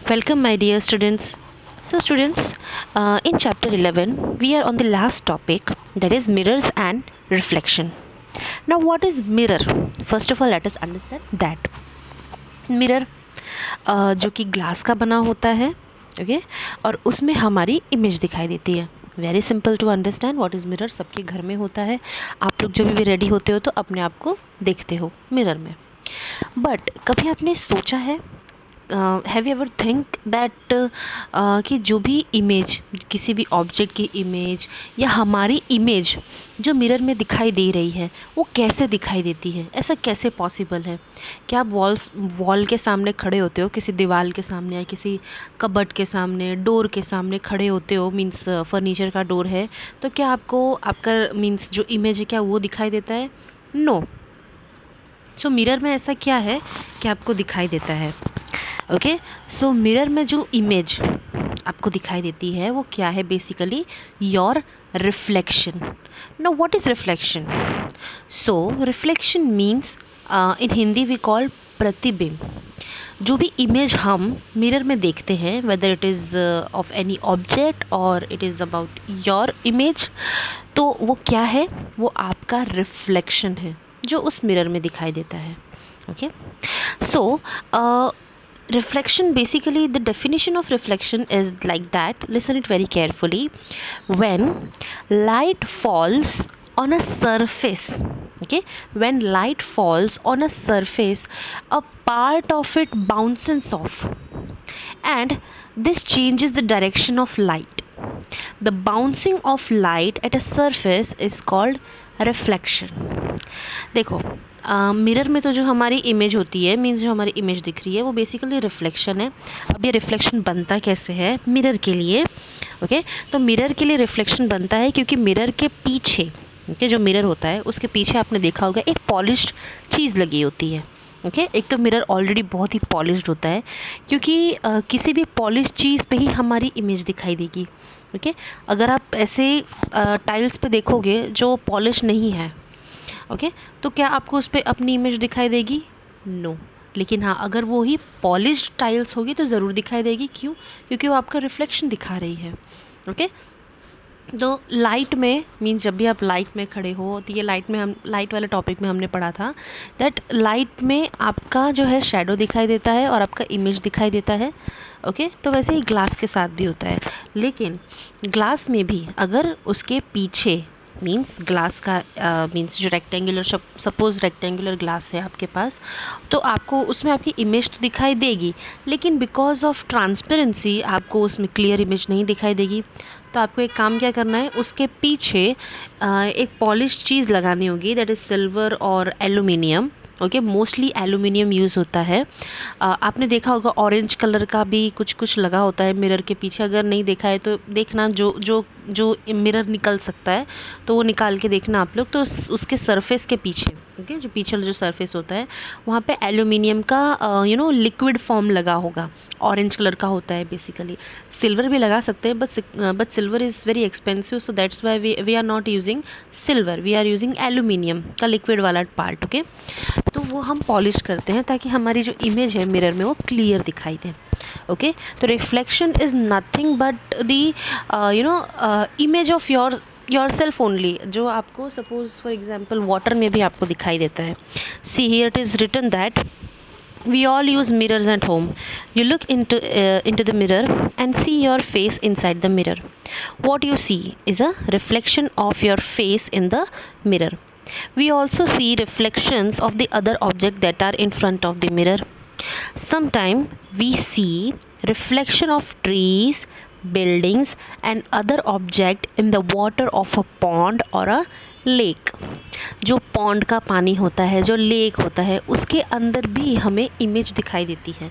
Welcome, my dear students. So, students, in chapter 11, we are on the last topic, that is mirrors and reflection. Now, what is mirror? First of all, let us understand that mirror जो कि glass का बना होता है, okay, और उसमें हमारी image दिखाई देती है. Very simple to understand what is mirror. सबके घर में होता है. आप लोग जब भी रेडी होते हो तो अपने आप को देखते हो मिरर में. बट कभी आपने सोचा है, have you ever think that कि जो भी इमेज, किसी भी ऑब्जेक्ट की इमेज या हमारी इमेज जो मिरर में दिखाई दे रही है वो कैसे दिखाई देती है? ऐसा कैसे पॉसिबल है? क्या आप वॉल के सामने खड़े होते हो, किसी दीवार के सामने या किसी कबर्ड के सामने, डोर के सामने खड़े होते हो, मीन्स फर्नीचर का डोर है, तो क्या आपको आपका मीन्स जो इमेज है क्या वो दिखाई देता है? नो. सो मिरर में ऐसा क्या है कि आपको दिखाई देता है? ओके, सो मिरर में जो इमेज आपको दिखाई देती है वो क्या है? Basically your reflection. Now what is reflection? So reflection means, in Hindi we call प्रतिबिंब. जो भी इमेज हम मिरर में देखते हैं, whether it is of any object or it is about your image, तो वो क्या है? वो आपका रिफ्लेक्शन है जो उस मिरर में दिखाई देता है. Okay, so reflection, basically the definition of reflection is like that. Listen it very carefully. When light falls on a surface, okay, when light falls on a surface, a part of it bounces off and this changes the direction of light. The bouncing of light at a surface is called reflection. देखो, mirror में तो जो हमारी image होती है, means जो हमारी image दिख रही है वो बेसिकली रिफ्लेक्शन है. अब ये रिफ्लेक्शन बनता कैसे है मिरर के लिए? ओके, तो मिरर के लिए रिफ्लेक्शन बनता है क्योंकि मिरर के पीछे, ओके, जो मिरर होता है उसके पीछे आपने देखा होगा एक पॉलिश्ड चीज़ लगी होती है. ओके, एक तो मिरर ऑलरेडी बहुत ही पॉलिश्ड होता है क्योंकि किसी भी पॉलिश्ड चीज़ पे ही हमारी इमेज दिखाई देगी. ओके, अगर आप ऐसे टाइल्स पे देखोगे जो पॉलिश नहीं है, ओके, तो क्या आपको उस पर अपनी इमेज दिखाई देगी? नो. लेकिन हाँ, अगर वो ही पॉलिश्ड टाइल्स होगी तो ज़रूर दिखाई देगी. क्यों? क्योंकि वो आपका रिफ्लेक्शन दिखा रही है. ओके, तो लाइट में मीन्स जब भी आप लाइट में खड़े हो, तो ये लाइट में हम लाइट वाले टॉपिक में हमने पढ़ा था दैट लाइट में आपका जो है शेडो दिखाई देता है और आपका इमेज दिखाई देता है. ओके, तो वैसे ही ग्लास के साथ भी होता है. लेकिन ग्लास में भी अगर उसके पीछे मीन्स ग्लास का मीन्स जो रेक्टेंगुलर, सपोज रेक्टेंगुलर ग्लास है आपके पास, तो आपको उसमें आपकी इमेज तो दिखाई देगी, लेकिन बिकॉज ऑफ ट्रांसपेरेंसी आपको उसमें क्लियर इमेज नहीं दिखाई देगी. तो आपको एक काम क्या करना है, उसके पीछे एक पॉलिश चीज़ लगानी होगी, दैट इज़ सिल्वर और aluminium. Okay, mostly aluminium use होता है. आपने देखा होगा ऑरेंज कलर का भी कुछ कुछ लगा होता है मिरर के पीछे. अगर नहीं देखा है तो देखना, जो जो जो मिरर निकल सकता है तो वो निकाल के देखना आप लोग. तो उसके सरफेस के पीछे, ओके, जो पीछे जो सरफेस होता है वहाँ पे एल्यूमिनियम का लिक्विड फॉर्म लगा होगा. ऑरेंज कलर का होता है बेसिकली. सिल्वर भी लगा सकते हैं but silver is very expensive, so that's why we are not using silver, we are using aluminium का लिक्विड वाला पार्ट. ओके, तो वो हम पॉलिश करते हैं ताकि हमारी जो इमेज है मिरर में वो क्लियर दिखाई दे. ओके, तो reflection is nothing but the image of your self only, जो आपको सपोज फॉर एग्जाम्पल वाटर में भी आपको दिखाई देता है. See here it is written that we all use mirrors at home. You look into the mirror and see your face inside the mirror. What you see is a reflection of your face in the mirror. We also see reflections of the other objects that are in front of the mirror. Sometimes we see reflection of trees, buildings and other objects in the water of a pond or a lake. जो pond का पानी होता है, जो lake होता है, उसके अंदर भी हमें इमेज दिखाई देती है.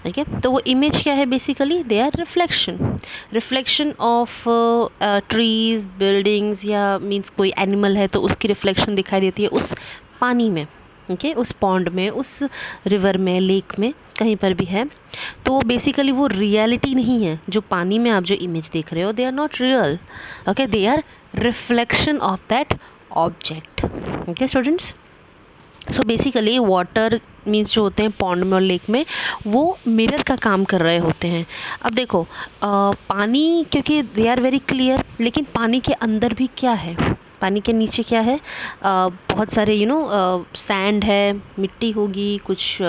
ठीक है, तो वो इमेज क्या है? Basically they are reflection of trees, buildings, या मीन्स कोई एनिमल है तो उसकी रिफ्लेक्शन दिखाई देती है उस पानी में. ओके, उस पॉन्ड में, उस रिवर में, लेक में, कहीं पर भी है. तो बेसिकली वो रियलिटी नहीं है. जो पानी में आप जो इमेज देख रहे हो, they are not real. Okay, they are reflection of that object. Okay students, so basically water means जो होते हैं पॉन्ड में और लेक में, वो मिरर का काम कर रहे होते हैं। अब देखो पानी, क्योंकि दे आर वेरी क्लियर, लेकिन पानी के अंदर भी क्या है, पानी के नीचे क्या है, बहुत सारे सैंड है, मिट्टी होगी, कुछ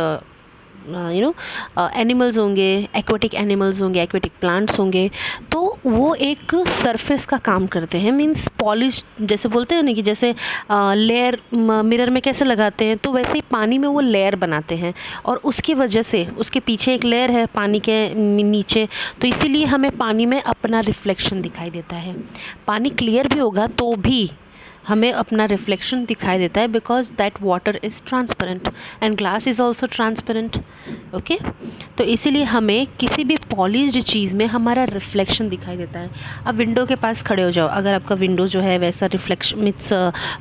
एनिमल्स होंगे, एक्वेटिक एनिमल्स होंगे, एक्वेटिक प्लांट्स होंगे। तो वो एक सरफेस का काम करते हैं, मीन्स पॉलिश, जैसे बोलते हैं ना कि जैसे लेयर मिरर में कैसे लगाते हैं, तो वैसे ही पानी में वो लेयर बनाते हैं, और उसकी वजह से उसके पीछे एक लेयर है पानी के नीचे, तो इसीलिए हमें पानी में अपना रिफ्लेक्शन दिखाई देता है। पानी क्लियर भी होगा तो भी हमें अपना रिफ्लेक्शन दिखाई देता है, because that water is transparent and glass is also transparent. Okay, तो इसीलिए हमें किसी भी पॉलिश्ड चीज़ में हमारा रिफ्लेक्शन दिखाई देता है। अब विंडो के पास खड़े हो जाओ, अगर आपका विंडो जो है वैसा रिफ्लेक्शन मीन्स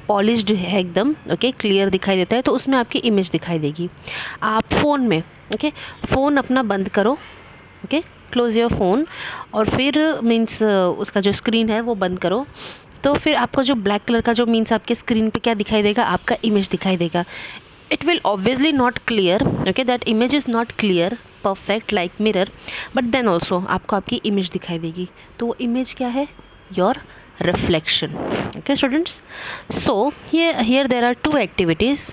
पॉलिश्ड है एकदम, ओके, क्लियर दिखाई देता है, तो उसमें आपकी इमेज दिखाई देगी। आप फ़ोन में, ओके, फ़ोन अपना बंद करो, ओके, क्लोज योर फ़ोन, और फिर मीन्स उसका जो स्क्रीन है वो बंद करो, तो फिर आपको जो ब्लैक कलर का जो मीन्स आपके स्क्रीन पे क्या दिखाई देगा, आपका इमेज दिखाई देगा। It will obviously not clear, okay, that image is not clear perfect like mirror, but then also आपको आपकी इमेज दिखाई देगी। तो वो इमेज क्या है, your reflection. Okay students, so here there are two activities,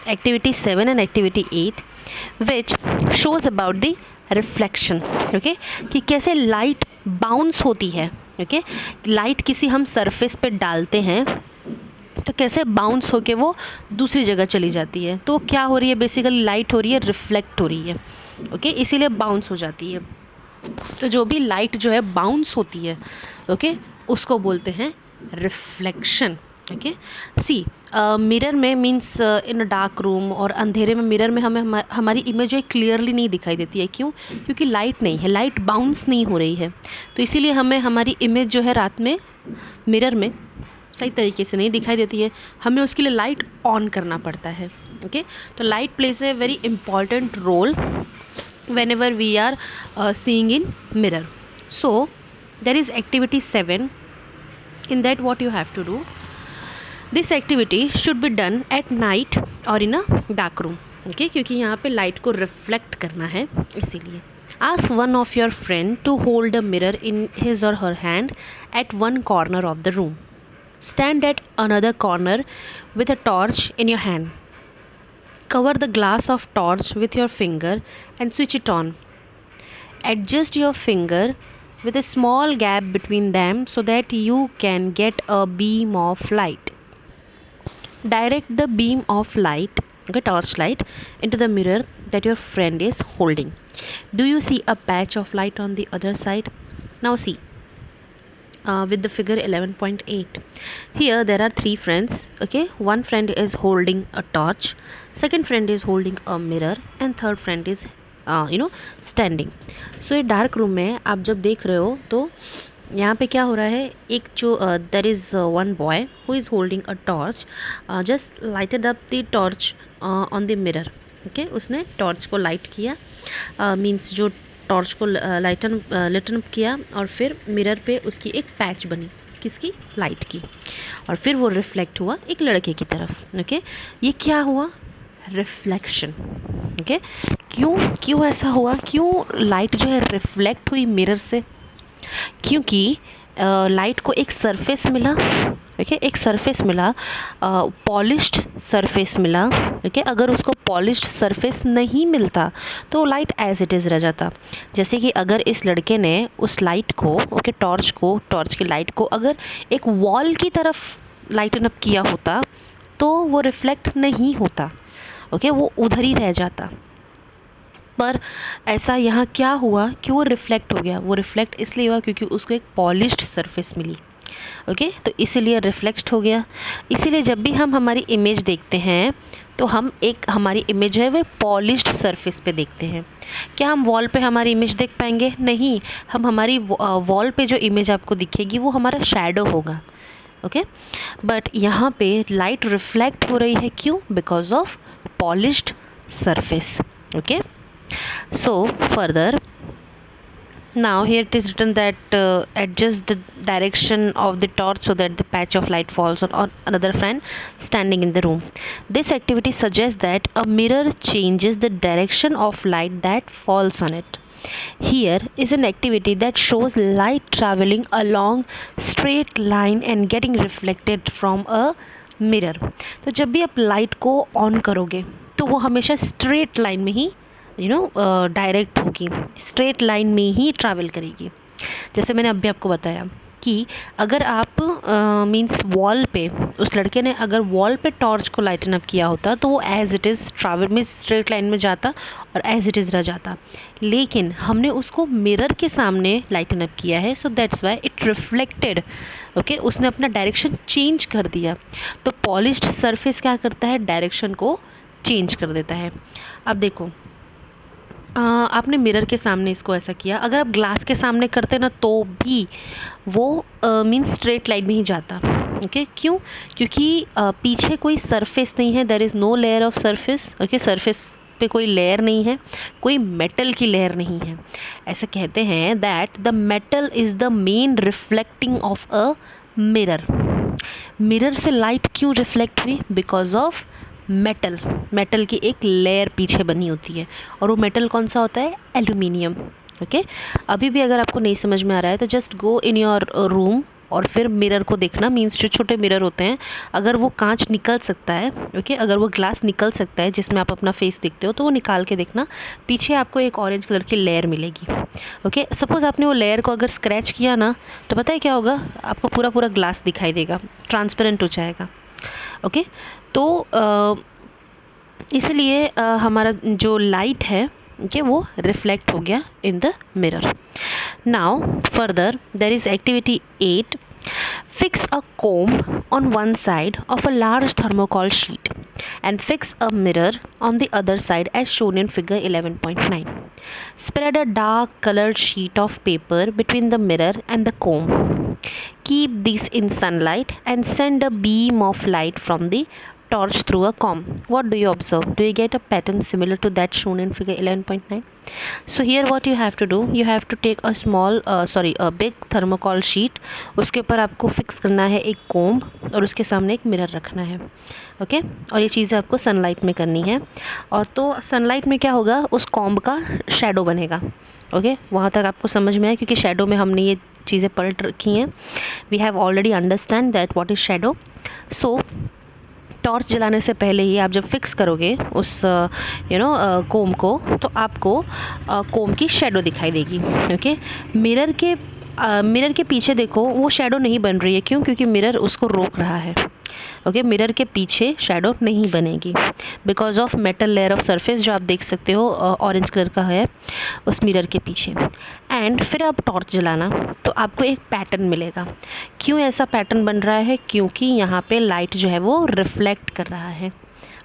activity 7 and activity 8, which shows about the reflection, okay, कि कैसे लाइट बाउंस होती है। ओके, लाइट किसी हम सरफेस पे डालते हैं तो कैसे बाउंस होके वो दूसरी जगह चली जाती है, तो क्या हो रही है, बेसिकली लाइट हो रही है, रिफ्लेक्ट हो रही है। ओके, इसीलिए बाउंस हो जाती है। तो जो भी लाइट जो है बाउंस होती है, ओके, उसको बोलते हैं रिफ्लेक्शन। ओके, सी मिरर में means in a dark room, और अंधेरे में मिरर में हमें हमारी इमेज जो है क्लियरली नहीं दिखाई देती है। क्यों? क्योंकि लाइट नहीं है, लाइट बाउंस नहीं हो रही है, तो इसीलिए हमें हमारी इमेज जो है रात में मिरर में सही तरीके से नहीं दिखाई देती है, हमें उसके लिए लाइट ऑन करना पड़ता है। ओके, तो light plays a very important role whenever we are seeing in mirror. So there is activity 7. In that what you have to do, this activity should be done at night or in a dark room. Okay, क्योंकि यहाँ पे light को reflect करना है, इसीलिए ask one of your friend to hold a mirror in his or her hand at one corner of the room. Stand at another corner with a torch in your hand. Cover the glass of torch with your finger and switch it on. Adjust your finger with a small gap between them so that you can get a beam of light. Direct the beam of light, okay, torch light, into the mirror that your friend is holding. Do you see a patch of light on the other side? Now see. With the figure 11.8, here there are three friends. Okay, one friend is holding a torch, second friend is holding a mirror, and third friend is standing. So ये dark room में आप जब देख रहे हो तो यहाँ पे क्या हो रहा है, एक जो there is one boy who is holding a torch, just lighted up the torch on the mirror. Okay, उसने टॉर्च को लाइट किया, मीन्स जो टॉर्च को लाइटन अप किया, और फिर मिरर पे उसकी एक पैच बनी, किसकी, लाइट की, और फिर वो रिफ्लेक्ट हुआ एक लड़के की तरफ। ओके, ये क्या हुआ, रिफ्लेक्शन। ओके, क्यों ऐसा हुआ, क्यों लाइट जो है रिफ्लेक्ट हुई मिरर से, क्योंकि लाइट को एक सरफेस मिला। ओके, एक सरफेस मिला, पॉलिश्ड सरफेस मिला। ओके, अगर उसको पॉलिश्ड सरफेस नहीं मिलता तो लाइट एज इट इज़ रह जाता। जैसे कि अगर इस लड़के ने उस लाइट को, ओके, टॉर्च की लाइट को अगर एक वॉल की तरफ लाइटन अप किया होता तो वो रिफ्लेक्ट नहीं होता। ओके, वो उधर ही रह जाता। पर ऐसा यहाँ क्या हुआ कि वो रिफ्लेक्ट हो गया। वो रिफ्लेक्ट इसलिए हुआ क्योंकि उसको एक पॉलिश्ड सरफेस मिली। ओके, तो इसीलिए रिफ्लेक्ट हो गया। इसीलिए जब भी हम हमारी इमेज देखते हैं तो हम हमारी इमेज है वो पॉलिश्ड सरफेस पे देखते हैं। क्या हम वॉल पे हमारी इमेज देख पाएंगे? नहीं, हम हमारी वॉल पे जो इमेज आपको दिखेगी वो हमारा शैडो होगा। ओके, बट यहाँ पे लाइट रिफ्लेक्ट हो रही है, क्यों? Because of polished surface. Okay, so further Now here it is written that adjust the direction of the torch so that the patch of light falls on another friend standing in the room. This activity suggests that a mirror changes the direction of light that falls on it. Here is an activity that shows light traveling along straight line and getting reflected from a mirror. तो जब भी आप light को on करोगे तो वो हमेशा straight line में ही डायरेक्ट होगी, स्ट्रेट लाइन में ही ट्रैवल करेगी। जैसे मैंने अभी आपको बताया कि अगर आप मींस वॉल पे, उस लड़के ने अगर वॉल पे टॉर्च को लाइटन अप किया होता तो वो एज इट इज़ ट्रैवल में स्ट्रेट लाइन में जाता और एज इट इज़ रह जाता, लेकिन हमने उसको मिरर के सामने लाइटन अप किया है, सो that's why it reflected. Okay, उसने अपना डायरेक्शन चेंज कर दिया। तो पॉलिश्ड सरफेस क्या करता है, डायरेक्शन को चेंज कर देता है। अब देखो आपने मिरर के सामने इसको ऐसा किया, अगर आप ग्लास के सामने करते ना तो भी वो मीन्स स्ट्रेट लाइन में ही जाता। ओके, क्यों? क्योंकि पीछे कोई सरफेस नहीं है, there is no layer of surface. Okay, surface पे कोई लेयर नहीं है, कोई मेटल की लेयर नहीं है। ऐसा कहते हैं that the metal is the main reflecting of a mirror. Mirror से लाइट क्यों रिफ्लेक्ट हुई? बिकॉज ऑफ मेटल की एक लेयर पीछे बनी होती है, और वो मेटल कौन सा होता है? एल्यूमिनियम। ओके, अभी भी अगर आपको नहीं समझ में आ रहा है तो just go in your room और फिर मिरर को देखना। मीन्स जो छोटे मिरर होते हैं, अगर वो कांच निकल सकता है, ओके, अगर वो ग्लास निकल सकता है जिसमें आप अपना फेस देखते हो, तो वो निकाल के देखना, पीछे आपको एक ऑरेंज कलर की लेयर मिलेगी। ओके, सपोज आपने वो लेयर को अगर स्क्रैच किया ना, तो पता है क्या होगा? आपको पूरा पूरा ग्लास दिखाई देगा, ट्रांसपेरेंट हो जाएगा। ओके, तो इसलिए हमारा जो लाइट है कि वो रिफ्लेक्ट हो गया in the mirror. Now further there is activity 8। Fix a comb on one side of a large thermocol sheet and fix a mirror on the other side as shown in figure 11.9. Spread a dark colored sheet of paper between the mirror and the comb. Keep these in sunlight and send a beam of light from the torch through a comb. What do you observe? Do you get a pattern similar to that shown in figure 11.9? So here what you have to do, you have to take a big thermocol sheet, उसके ऊपर आपको fix करना है एक comb, और उसके सामने एक मिरर रखना है। ओके, और ये चीज़ें आपको सनलाइट में करनी है। और तो सनलाइट में क्या होगा, उस कॉम्ब का शेडो बनेगा। ओके, वहाँ तक आपको समझ में आया? क्योंकि शेडो में हमने ये चीज़ें पढ़ रखी हैं, we have already understand that what is shadow. So torch जलाने से पहले ही आप जब फिक्स करोगे उस कोम को, तो आपको कोम की शेडो दिखाई देगी। ओके, मिरर के पीछे देखो, वो शेडो नहीं बन रही है। क्यों? क्योंकि मिरर उसको रोक रहा है। ओके, मिरर के पीछे शेडो नहीं बनेगी because of metal layer of surface जो आप देख सकते हो ऑरेंज कलर का है उस मिरर के पीछे। एंड फिर आप टॉर्च जलाना तो आपको एक पैटर्न मिलेगा। क्यों ऐसा पैटर्न बन रहा है? क्योंकि यहाँ पे लाइट जो है वो रिफ्लेक्ट कर रहा है।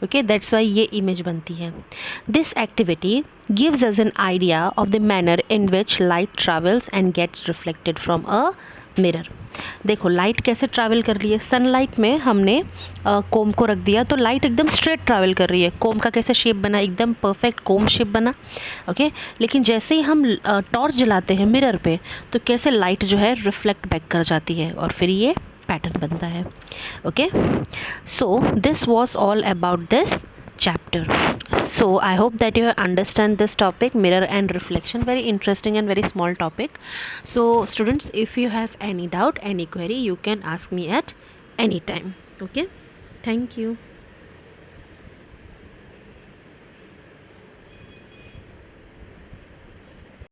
ओके, दैट्स वाई ये इमेज बनती है। This activity gives us an idea of the manner in which light travels and gets reflected from a mirror. देखो लाइट कैसे ट्रैवल कर रही है। सनलाइट में हमने कोम को रख दिया तो लाइट एकदम स्ट्रेट ट्रैवल कर रही है। कोम का कैसे शेप बना? एकदम परफेक्ट कोम शेप बना। ओके, लेकिन जैसे ही हम टॉर्च जलाते हैं मिरर पे, तो कैसे लाइट जो है रिफ्लेक्ट बैक कर जाती है और फिर ये पैटर्न बनता है। Okay, so this was all about this chapter. So I hope that you understand this topic, mirror and reflection. Very interesting and very small topic. So students, if you have any doubt, any query, you can ask me at any time. Okay, thank you.